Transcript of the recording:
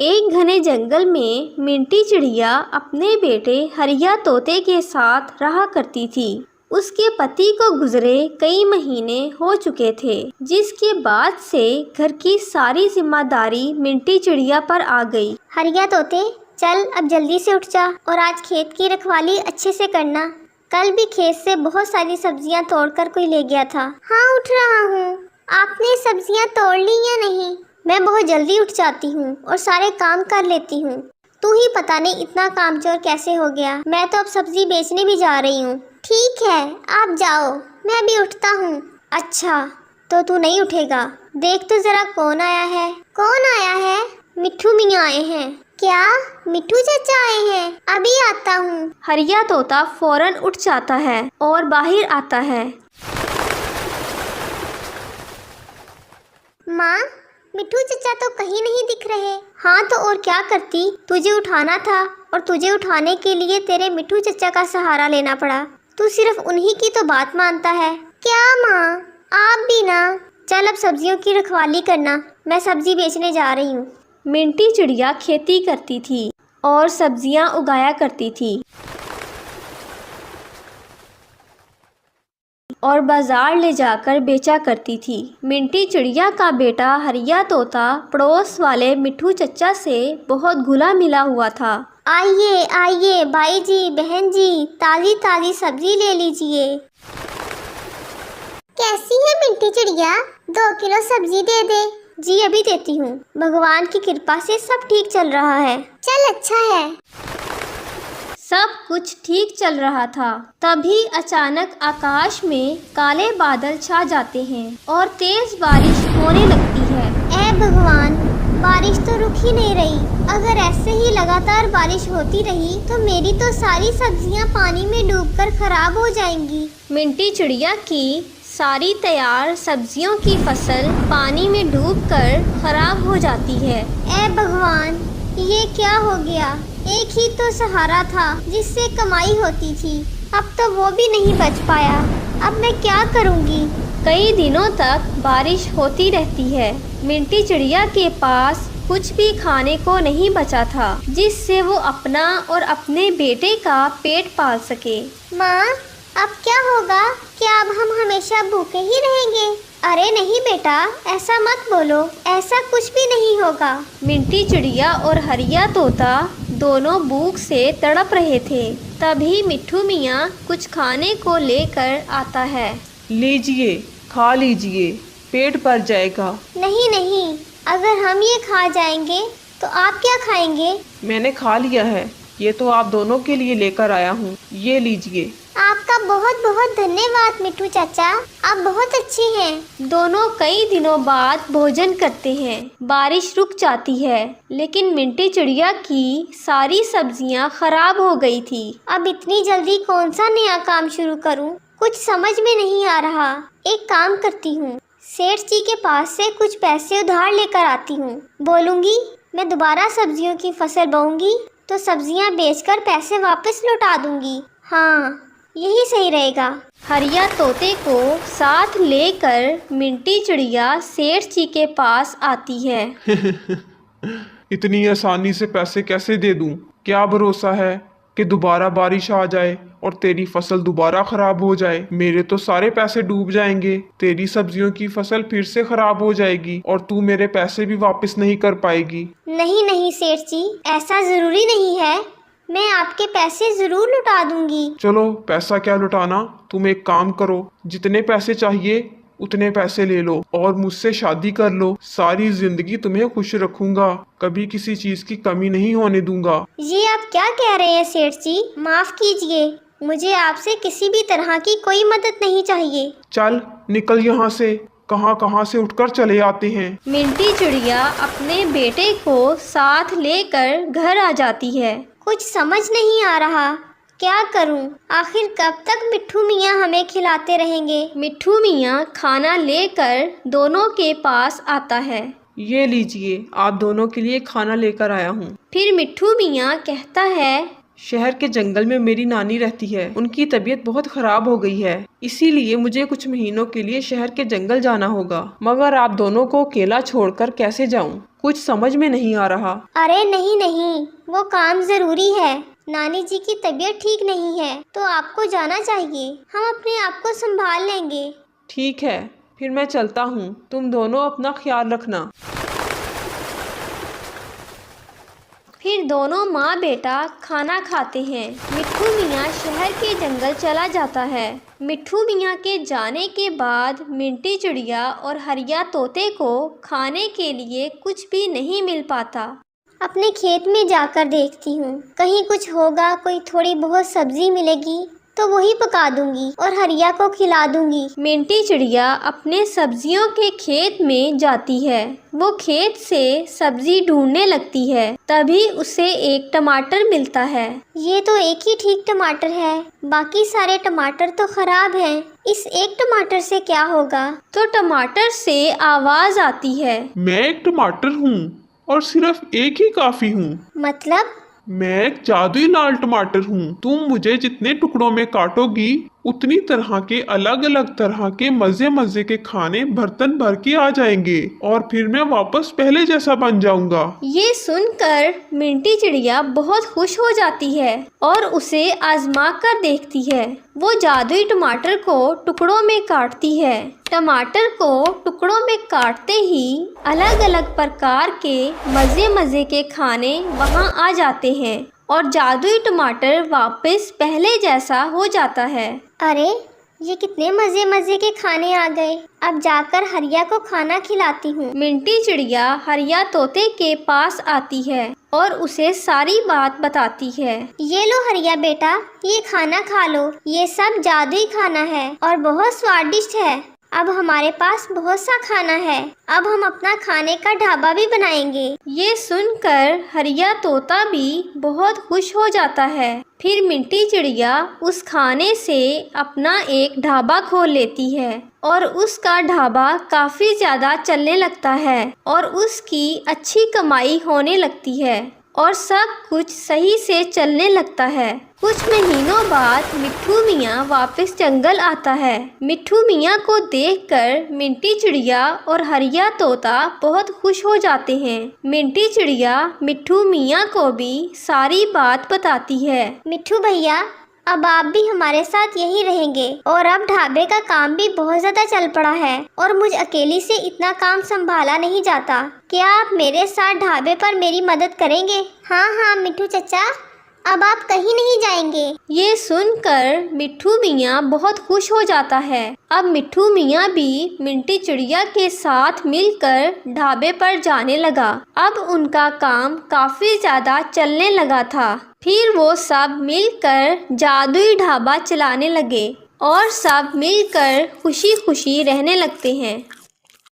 एक घने जंगल में मिंटी चिड़िया अपने बेटे हरिया तोते के साथ रहा करती थी। उसके पति को गुजरे कई महीने हो चुके थे, जिसके बाद से घर की सारी जिम्मेदारी मिंटी चिड़िया पर आ गई। हरिया तोते, चल अब जल्दी से उठ जा और आज खेत की रखवाली अच्छे से करना। कल भी खेत से बहुत सारी सब्जियां तोड़कर कोई ले गया था। हाँ, उठ रहा हूँ। आपने सब्जियां तोड़ ली या नहीं? मैं बहुत जल्दी उठ जाती हूँ और सारे काम कर लेती हूँ। तू ही पता नहीं इतना कामचोर कैसे हो गया। मैं तो अब सब्जी बेचने भी जा रही हूँ। ठीक है, आप जाओ, मैं भी उठता हूँ। अच्छा, तो तू नहीं उठेगा? देख तो जरा कौन आया है। कौन आया है? मिट्ठू मियाँ आए हैं। क्या मिट्ठू चाचा आए हैं? अभी आता हूँ। हरिया तोता फौरन उठ जाता है और बाहर आता है। माँ, मिट्ठू चाचा तो कहीं नहीं दिख रहे। हाँ, तो और क्या करती, तुझे उठाना था और तुझे उठाने के लिए तेरे मिट्ठू चाचा का सहारा लेना पड़ा। तू सिर्फ उन्हीं की तो बात मानता है। क्या माँ, आप भी ना। चल अब सब्जियों की रखवाली करना, मैं सब्जी बेचने जा रही हूँ। मिंटी चिड़िया खेती करती थी और सब्जियां उगाया करती थी और बाजार ले जाकर बेचा करती थी। मिंटी चिड़िया का बेटा हरिया तोता पड़ोस वाले मिट्ठू चच्चा से बहुत घुला मिला हुआ था। आइए आइए भाई जी, बहन जी, ताजी ताजी सब्जी ले लीजिए। कैसी है मिंटी चिड़िया? 2 किलो सब्जी दे दे। जी अभी देती हूँ। भगवान की कृपा से सब ठीक चल रहा है। चल अच्छा है। सब कुछ ठीक चल रहा था, तभी अचानक आकाश में काले बादल छा जाते हैं और तेज बारिश होने लगती है। ऐ भगवान, बारिश तो रुक ही नहीं रही। अगर ऐसे ही लगातार बारिश होती रही तो मेरी तो सारी सब्जियां पानी में डूबकर खराब हो जाएंगी। मिंटी चिड़िया की सारी तैयार सब्जियों की फसल पानी में डूबकर खराब हो जाती है। ऐ भगवान, ये क्या हो गया? एक ही तो सहारा था जिससे कमाई होती थी, अब तो वो भी नहीं बच पाया। अब मैं क्या करूँगी? कई दिनों तक बारिश होती रहती है। मिंटी चिड़िया के पास कुछ भी खाने को नहीं बचा था जिससे वो अपना और अपने बेटे का पेट पाल सके। माँ, अब क्या होगा? क्या अब हम हमेशा भूखे ही रहेंगे? अरे नहीं बेटा, ऐसा मत बोलो, ऐसा कुछ भी नहीं होगा। मिंटी चिड़िया और हरिया तोता दोनों भूख से तड़प रहे थे। तभी मिट्ठू मियाँ कुछ खाने को लेकर आता है। लीजिए, खा लीजिए, पेट भर जाएगा। नहीं नहीं, अगर हम ये खा जाएंगे तो आप क्या खाएंगे? मैंने खा लिया है, ये तो आप दोनों के लिए लेकर आया हूँ, ये लीजिए। आपका बहुत बहुत धन्यवाद मिट्ठू चाचा, आप बहुत अच्छे हैं। दोनों कई दिनों बाद भोजन करते हैं। बारिश रुक जाती है, लेकिन मिंटी चिड़िया की सारी सब्जियां खराब हो गई थी। अब इतनी जल्दी कौन सा नया काम शुरू करूं? कुछ समझ में नहीं आ रहा। एक काम करती हूँ, सेठ जी के पास से कुछ पैसे उधार लेकर आती हूँ। बोलूँगी मैं दोबारा सब्जियों की फसल बोऊंगी तो सब्जियाँ बेचकर पैसे वापस लौटा दूंगी। हाँ, यही सही रहेगा। हरिया तोते को साथ लेकर मिंटी चिड़िया सेठ जी के पास आती है। इतनी आसानी से पैसे कैसे दे दूं? क्या भरोसा है कि दोबारा बारिश आ जाए और तेरी फसल दोबारा खराब हो जाए? मेरे तो सारे पैसे डूब जाएंगे, तेरी सब्जियों की फसल फिर से खराब हो जाएगी और तू मेरे पैसे भी वापस नहीं कर पाएगी। नहीं नहीं सेठ जी, ऐसा जरूरी नहीं है, मैं आपके पैसे जरूर लौटा दूंगी। चलो, पैसा क्या लौटाना, तुम एक काम करो, जितने पैसे चाहिए उतने पैसे ले लो और मुझसे शादी कर लो। सारी जिंदगी तुम्हें खुश रखूंगा, कभी किसी चीज की कमी नहीं होने दूंगा। ये आप क्या कह रहे हैं सेठ जी? माफ कीजिए, मुझे आपसे किसी भी तरह की कोई मदद नहीं चाहिए। चल निकल यहाँ से, कहाँ कहाँ से उठकर चले आते हैं। मिंटी चिड़िया अपने बेटे को साथ लेकर घर आ जाती है। कुछ समझ नहीं आ रहा, क्या करूं? आखिर कब तक मिट्ठू मियाँ हमें खिलाते रहेंगे? मिट्ठू मियाँ खाना लेकर दोनों के पास आता है। ये लीजिए, आप दोनों के लिए खाना लेकर आया हूँ। फिर मिट्ठू मियाँ कहता है, शहर के जंगल में मेरी नानी रहती है, उनकी तबीयत बहुत खराब हो गई है, इसीलिए मुझे कुछ महीनों के लिए शहर के जंगल जाना होगा। मगर आप दोनों को अकेला छोड़कर कैसे जाऊं? कुछ समझ में नहीं आ रहा। अरे नहीं नहीं, वो काम ज़रूरी है। नानी जी की तबीयत ठीक नहीं है तो आपको जाना चाहिए। हम अपने आप को संभाल लेंगे। ठीक है, फिर मैं चलता हूँ। तुम दोनों अपना ख्याल रखना। फिर दोनों माँ बेटा खाना खाते हैं। मिट्ठू मियाँ शहर के जंगल चला जाता है। मिट्ठू मियाँ के जाने के बाद मिंटी चिड़िया और हरिया तोते को खाने के लिए कुछ भी नहीं मिल पाता। अपने खेत में जाकर देखती हूँ, कहीं कुछ होगा, कोई थोड़ी बहुत सब्जी मिलेगी तो वही पका दूंगी और हरिया को खिला दूंगी। मिंटी चिड़िया अपने सब्जियों के खेत में जाती है। वो खेत से सब्जी ढूंढने लगती है, तभी उसे एक टमाटर मिलता है। ये तो एक ही ठीक टमाटर है, बाकी सारे टमाटर तो खराब हैं। इस एक टमाटर से क्या होगा? तो टमाटर से आवाज आती है, मैं एक टमाटर हूँ और सिर्फ एक ही काफी हूँ। मतलब? मैं एक जादुई लाल टमाटर हूँ। तुम मुझे जितने टुकड़ों में काटोगी उतनी तरह के अलग अलग तरह के मजे मजे के खाने बर्तन भर के आ जाएंगे और फिर मैं वापस पहले जैसा बन जाऊंगा। ये सुनकर मिंटी चिड़िया बहुत खुश हो जाती है और उसे आजमा कर देखती है। वो जादुई टमाटर को टुकड़ों में काटती है। टमाटर को टुकड़ों में काटते ही अलग अलग प्रकार के मजे मजे के खाने वहाँ आ जाते हैं और जादुई टमाटर वापस पहले जैसा हो जाता है। अरे ये कितने मजे मजे के खाने आ गए। अब जाकर हरिया को खाना खिलाती हूँ। मिंटी चिड़िया हरिया तोते के पास आती है और उसे सारी बात बताती है। ये लो हरिया बेटा, ये खाना खा लो। ये सब जादुई खाना है और बहुत स्वादिष्ट है। अब हमारे पास बहुत सा खाना है। अब हम अपना खाने का ढाबा भी बनाएंगे। ये सुनकर हरिया तोता भी बहुत खुश हो जाता है। फिर मिंटी चिड़िया उस खाने से अपना एक ढाबा खोल लेती है और उसका ढाबा काफ़ी ज़्यादा चलने लगता है और उसकी अच्छी कमाई होने लगती है और सब कुछ सही से चलने लगता है। कुछ महीनों बाद मिट्ठू मियाँ वापस जंगल आता है। मिट्ठू मियाँ को देखकर मिंटी चिड़िया और हरिया तोता बहुत खुश हो जाते हैं। मिंटी चिड़िया मिट्ठू मियाँ को भी सारी बात बताती है। मिट्ठू भैया, अब आप भी हमारे साथ यही रहेंगे और अब ढाबे का काम भी बहुत ज़्यादा चल पड़ा है और मुझ अकेली से इतना काम संभाला नहीं जाता। क्या आप मेरे साथ ढाबे पर मेरी मदद करेंगे? हाँ हाँ मिट्ठू चचा, अब आप कहीं नहीं जाएंगे। ये सुनकर मिट्ठू मियाँ बहुत खुश हो जाता है। अब मिट्ठू मियाँ भी मिंटी चिड़िया के साथ मिलकर ढाबे पर जाने लगा। अब उनका काम काफ़ी ज़्यादा चलने लगा था। फिर वो सब मिलकर जादुई ढाबा चलाने लगे और सब मिलकर खुशी खुशी रहने लगते हैं।